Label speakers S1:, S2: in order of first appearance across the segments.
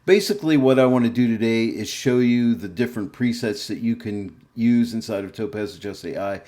S1: Basically, what I want to do today is show you the different presets that you can use inside of Topaz Adjust Ai.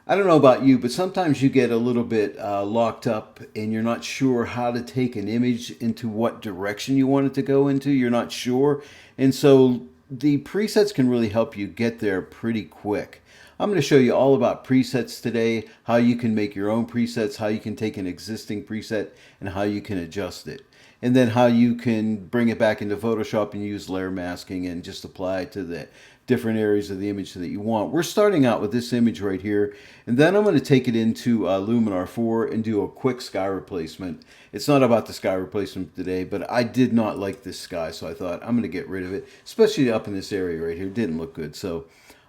S1: I don't know about you, but sometimes you get a little bit locked up and you're not sure how to take an image into what direction you want it to go into. You're not sure. And so the presets can really help you get there pretty quick. I'm going to show you all about presets today, how you can make your own presets, how you can take an existing preset, and how you can adjust it. And then how you can bring it back into Photoshop and use layer masking and just apply it to the different areas of the image that you want. We're starting out with this image right here, and then I'm going to take it into Luminar 4 and do a quick sky replacement. It's not about the sky replacement today, but I did not like this sky, so I thought I'm going to get rid of it, especially up in this area right here. It didn't look good, so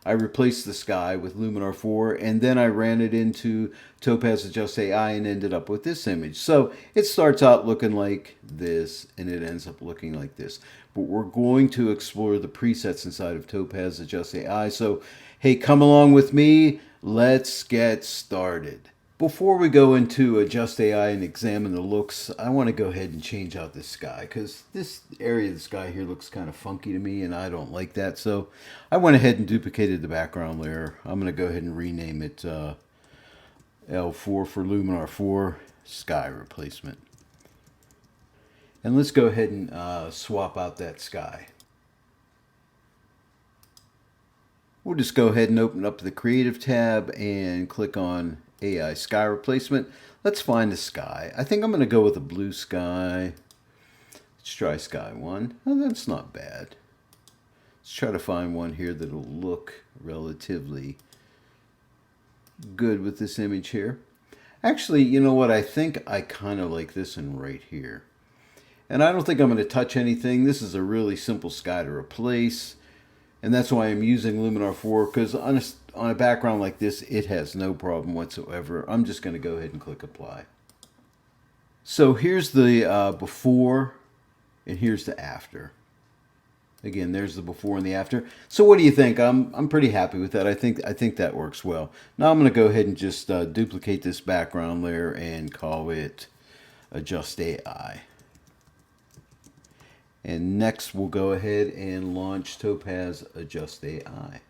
S1: I replaced the sky with Luminar 4, and then I ran it into Topaz Adjust Ai and ended up with this image. So it starts out looking like this, and it ends up looking like this. But we're going to explore the presets inside of Topaz Adjust Ai. So, hey, come along with me. Let's get started. Before we go into Adjust AI and examine the looks, I want to go ahead and change out this sky because this area of the sky here looks kind of funky to me and I don't like that. So I went ahead and duplicated the background layer. I'm going to go ahead and rename it L4 for Luminar 4 Sky Replacement. And let's go ahead and swap out that sky. We'll just go ahead and open up the Creative tab and click on AI Sky Replacement. Let's find the sky. I think I'm going to go with a blue sky. Let's try Sky 1. Oh, that's not bad. Let's try to find one here that'll look relatively good with this image here. Actually, you know what? I think I kind of like this one right here. And I don't think I'm going to touch anything. This is a really simple sky to replace. And that's why I'm using Luminar 4, because on a background like this, it has no problem whatsoever. I'm just going to go ahead and click Apply. So here's the before, and here's the after. Again, there's the before and the after. So what do you think? I'm pretty happy with that. I think that works well. Now I'm going to go ahead and just duplicate this background layer and call it Adjust AI. And next we'll go ahead and launch Topaz Adjust AI.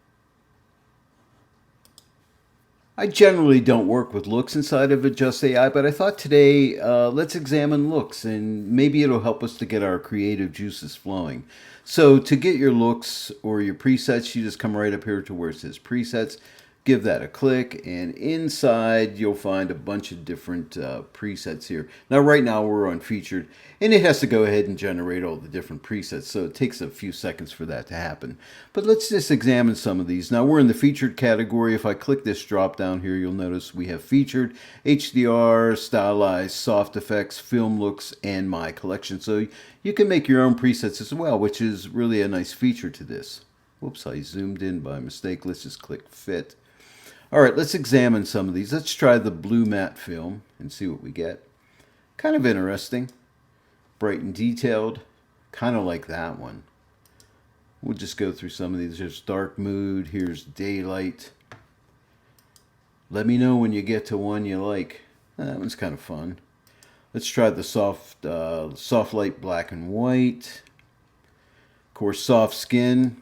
S1: I generally don't work with looks inside of Adjust AI, but I thought today let's examine looks and maybe it'll help us to get our creative juices flowing. So to get your looks or your presets, you just come right up here to where it says presets. Give that a click, and inside you'll find a bunch of different presets here. Now right now we're on featured, and it has to go ahead and generate all the different presets, so it takes a few seconds for that to happen. But let's just examine some of these. Now we're in the featured category. If I click this drop down here, you'll notice we have featured, HDR, stylized, soft effects, film looks, and my collection. So you can make your own presets as well, which is really a nice feature to this. Whoops, I zoomed in by mistake. Let's just click fit. All right, let's examine some of these. Let's try the blue matte film and see what we get. Kind of interesting. Bright and detailed. Kind of like that one. We'll just go through some of these. There's dark mood. Here's daylight. Let me know when you get to one you like. That one's kind of fun. Let's try the soft light black and white. Of course, soft skin.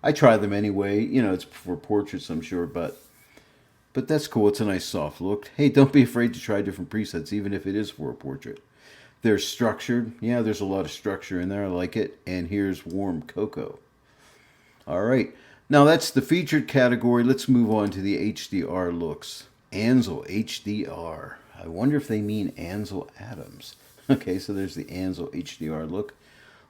S1: I try them anyway. You know, it's for portraits, I'm sure, but that's cool. It's a nice soft look. Hey, don't be afraid to try different presets, even if it is for a portrait. There's structured. Yeah, there's a lot of structure in there. I like it. And here's warm cocoa. All right. Now that's the featured category. Let's move on to the HDR looks. Ansel HDR. I wonder if they mean Ansel Adams. Okay, so there's the Ansel HDR look.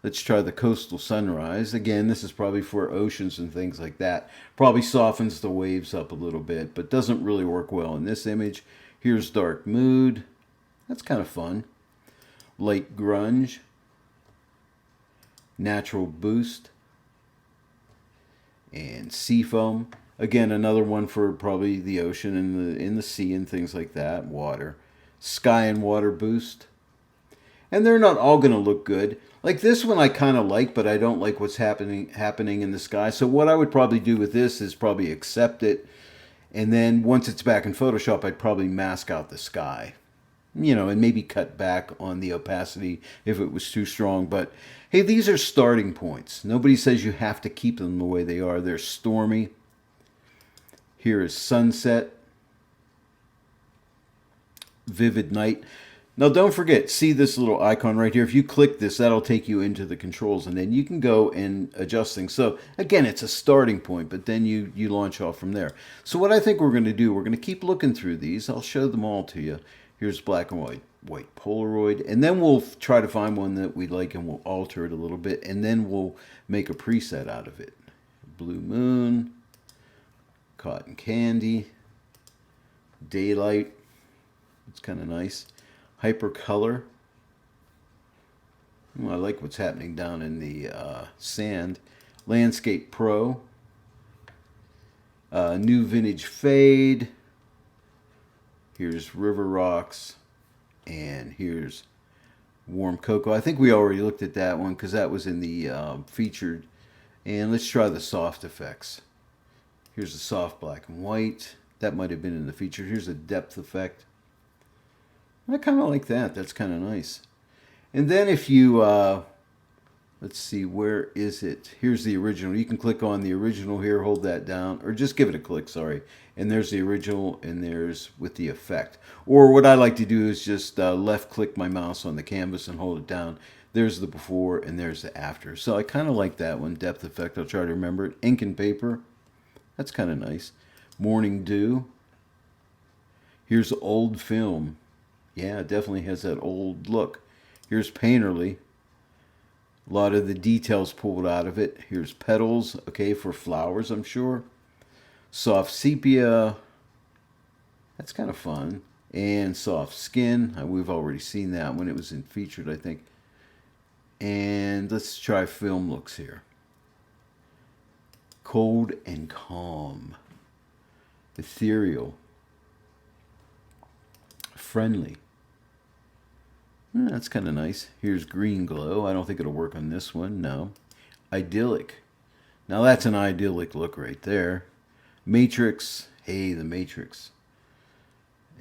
S1: Let's try the coastal sunrise. Again, this is probably for oceans and things like that. Probably softens the waves up a little bit, but doesn't really work well in this image. Here's dark mood. That's kind of fun. Light grunge. Natural boost. And seafoam. Again, another one for probably the ocean and in the sea and things like that. Water. Sky and water boost. And they're not all going to look good. Like this one I kind of like, but I don't like what's happening in the sky. So what I would probably do with this is probably accept it. And then once it's back in Photoshop, I'd probably mask out the sky. and maybe cut back on the opacity if it was too strong. But hey, these are starting points. Nobody says you have to keep them the way they are. They're stormy. Here is sunset, vivid night. Now don't forget, see this little icon right here? If you click this, that'll take you into the controls, and then you can go and adjust things. So again, it's a starting point, but then you launch off from there. So what I think we're going to do, we're going to keep looking through these. I'll show them all to you. Here's black and white Polaroid, and then we'll try to find one that we like, and we'll alter it a little bit, and then we'll make a preset out of it. Blue moon, cotton candy, daylight. It's kind of nice. Hypercolor. I like what's happening down in the sand. Landscape Pro. New Vintage Fade. Here's River Rocks. And here's Warm Cocoa. I think we already looked at that one because that was in the featured. And let's try the soft effects. Here's the soft black and white. That might have been in the featured. Here's a depth effect. I kind of like that. That's kind of nice. And then if you, let's see, where is it? Here's the original. You can click on the original here, hold that down, or just give it a click, sorry. And there's the original, and there's with the effect. Or what I like to do is just left click my mouse on the canvas and hold it down. There's the before, and there's the after. So I kind of like that one, depth effect. I'll try to remember it. Ink and paper. That's kind of nice. Morning dew. Here's old film. Yeah, it definitely has that old look. Here's Painterly. A lot of the details pulled out of it. Here's petals, okay, for flowers, I'm sure. Soft sepia. That's kind of fun. And soft skin. We've already seen that when it was in featured, I think. And let's try film looks here. Cold and calm. Ethereal. Friendly. That's kind of nice. Here's green glow. I don't think it'll work on this one. No. Idyllic. Now that's an idyllic look right there. Matrix. Hey, the Matrix.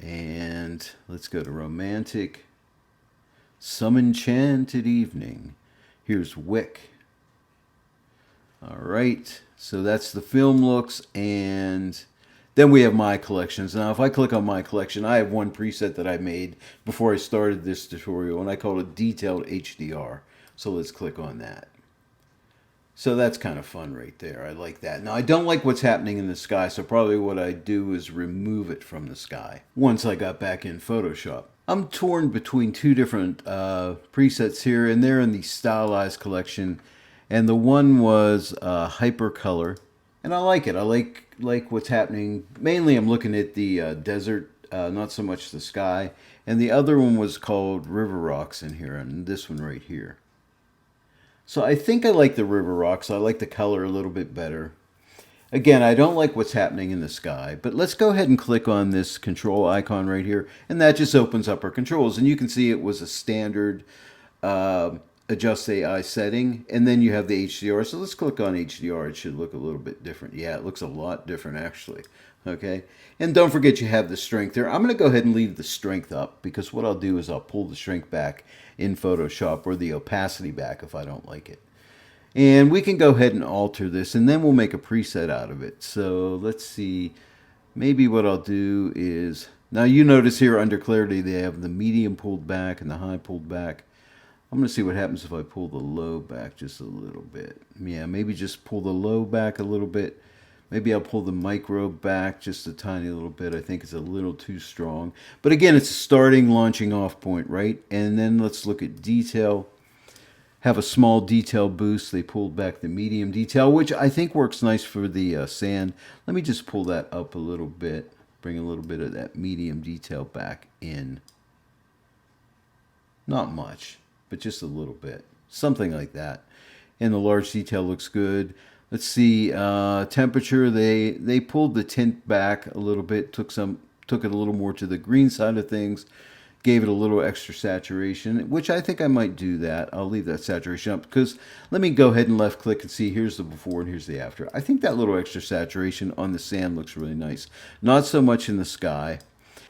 S1: And let's go to romantic. Some enchanted evening. Here's Wick. All right. So that's the film looks, and then we have my collections. Now, if I click on my collection, I have one preset that I made before I started this tutorial, and I call it Detailed HDR. So let's click on that. So that's kind of fun right there. I like that. Now, I don't like what's happening in the sky, so probably what I do is remove it from the sky once I got back in Photoshop. I'm torn between two different presets here, and they're in the Stylized collection. And the one was Hypercolor. And I like it. I like what's happening. Mainly I'm looking at the desert, not so much the sky. And the other one was called River Rocks in here, and this one right here. So I think I like the River Rocks. I like the color a little bit better. Again, I don't like what's happening in the sky, but let's go ahead and click on this control icon right here, and that just opens up our controls. And you can see it was a standard Adjust AI setting, and then you have the HDR. So let's click on HDR. It should look a little bit different. Yeah, it looks a lot different actually. Okay, and don't forget you have the strength there. I'm going to go ahead and leave the strength up, because what I'll do is I'll pull the strength back in Photoshop, or the opacity back if I don't like it. And we can go ahead and alter this, and then we'll make a preset out of it. So let's see, maybe what I'll do is, now you notice here under clarity they have the medium pulled back and the high pulled back. I'm going to see what happens if I pull the low back just a little bit. Yeah, maybe just pull the low back a little bit. Maybe I'll pull the micro back just a tiny little bit. I think it's a little too strong. But again, it's a starting, launching off point, right? And then let's look at detail. Have a small detail boost. They pulled back the medium detail, which I think works nice for the sand. Let me just pull that up a little bit. Bring a little bit of that medium detail back in. Not much, but just a little bit. Something like that. And the large detail looks good. Let's see, temperature, they pulled the tint back a little bit, took it a little more to the green side of things, gave it a little extra saturation, which I think I might do that. I'll leave that saturation up, because let me go ahead and left click and see, here's the before and here's the after. I think that little extra saturation on the sand looks really nice. Not so much in the sky.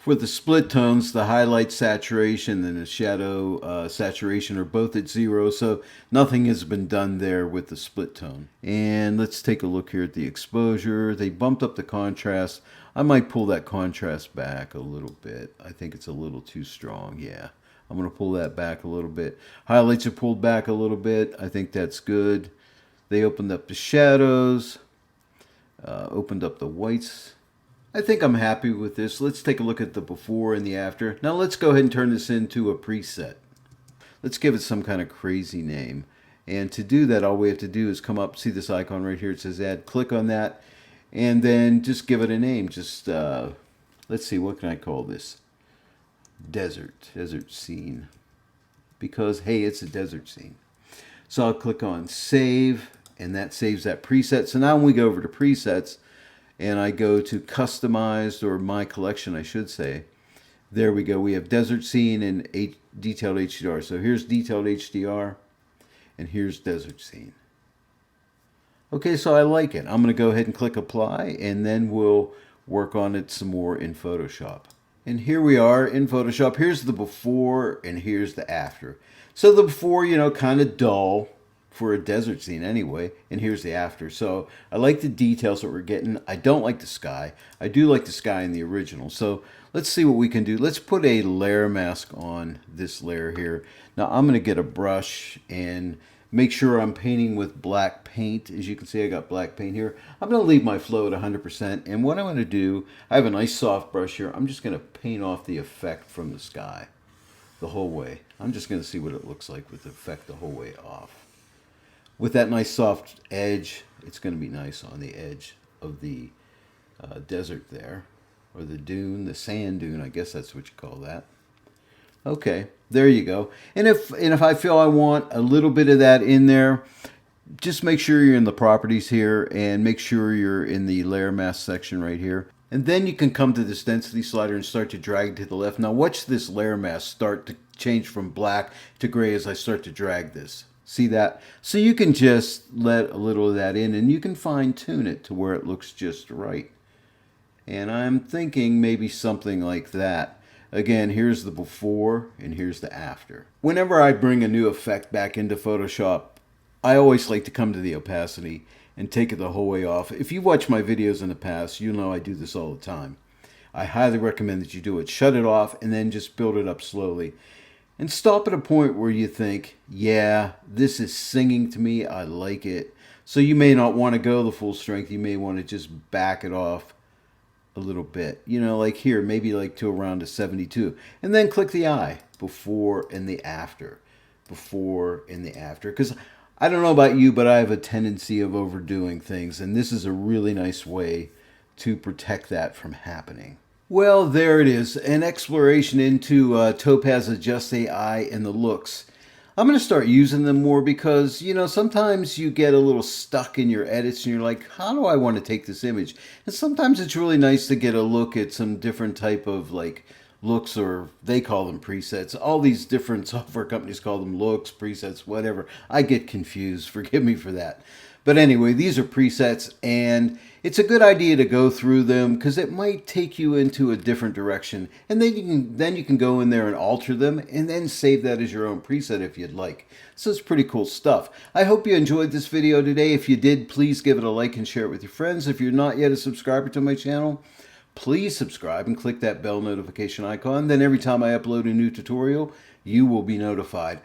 S1: For the split tones, the highlight saturation and the shadow saturation are both at 0, so nothing has been done there with the split tone. And let's take a look here at the exposure. They bumped up the contrast. I might pull that contrast back a little bit. I think it's a little too strong, yeah. I'm going to pull that back a little bit. Highlights are pulled back a little bit. I think that's good. They opened up the shadows, opened up the whites. I think I'm happy with this. Let's take a look at the before and the after. Now let's go ahead and turn this into a preset. Let's give it some kind of crazy name. And to do that, all we have to do is come up, see this icon right here. It says add, click on that, and then just give it a name. Just, let's see, what can I call this? Desert scene. Because, hey, it's a desert scene. So I'll click on save, and that saves that preset. So now when we go over to presets, and I go to customized, or my collection I should say, there we go. We have desert scene and detailed HDR. So here's detailed HDR and here's desert scene. Okay, so I like it. I'm going to go ahead and click apply, and then we'll work on it some more in Photoshop. And here we are in Photoshop. Here's the before and here's the after. So the before, you know, kind of dull for a desert scene anyway, and here's the after. So I like the details that we're getting. I don't like the sky. I do like the sky in the original. So let's see what we can do. Let's put a layer mask on this layer here. Now I'm going to get a brush and make sure I'm painting with black paint. As you can see, I got black paint here. I'm going to leave my flow at 100%, and what I'm going to do, I have a nice soft brush here. I'm just going to paint off the effect from the sky the whole way. I'm just going to see what it looks like with the effect the whole way off. With that nice soft edge, it's going to be nice on the edge of the desert there, or the dune, the sand dune, I guess that's what you call that. Okay, there you go. And if I feel I want a little bit of that in there, just make sure you're in the properties here, and make sure you're in the layer mask section right here. And then you can come to this density slider and start to drag to the left. Now watch this layer mask start to change from black to gray as I start to drag this. See that? So you can just let a little of that in, and you can fine tune it to where it looks just right. And I'm thinking maybe something like that. Again, here's the before and here's the after. Whenever I bring a new effect back into Photoshop, I always like to come to the opacity and take it the whole way off. If you watch my videos in the past, you know I do this all the time. I highly recommend that you do it. Shut it off and then just build it up slowly. And stop at a point where you think, yeah, this is singing to me, I like it. So you may not want to go the full strength, you may want to just back it off a little bit. You know, like here, maybe like to around a 72. And then click the eye, before and the after. Before and the after. Because I don't know about you, but I have a tendency of overdoing things. And this is a really nice way to protect that from happening. Well, there it is, an exploration into Topaz Adjust Ai and the looks. I'm going to start using them more because, you know, sometimes you get a little stuck in your edits and you're like, how do I want to take this image? And sometimes it's really nice to get a look at some different type of like looks, or they call them presets. All these different software companies call them looks, presets, whatever. I get confused. Forgive me for that. But anyway, these are presets, and it's a good idea to go through them because it might take you into a different direction. And then you can go in there and alter them and then save that as your own preset if you'd like. So it's pretty cool stuff. I hope you enjoyed this video today. If you did, please give it a like and share it with your friends. If you're not yet a subscriber to my channel, please subscribe and click that bell notification icon. Then every time I upload a new tutorial, you will be notified.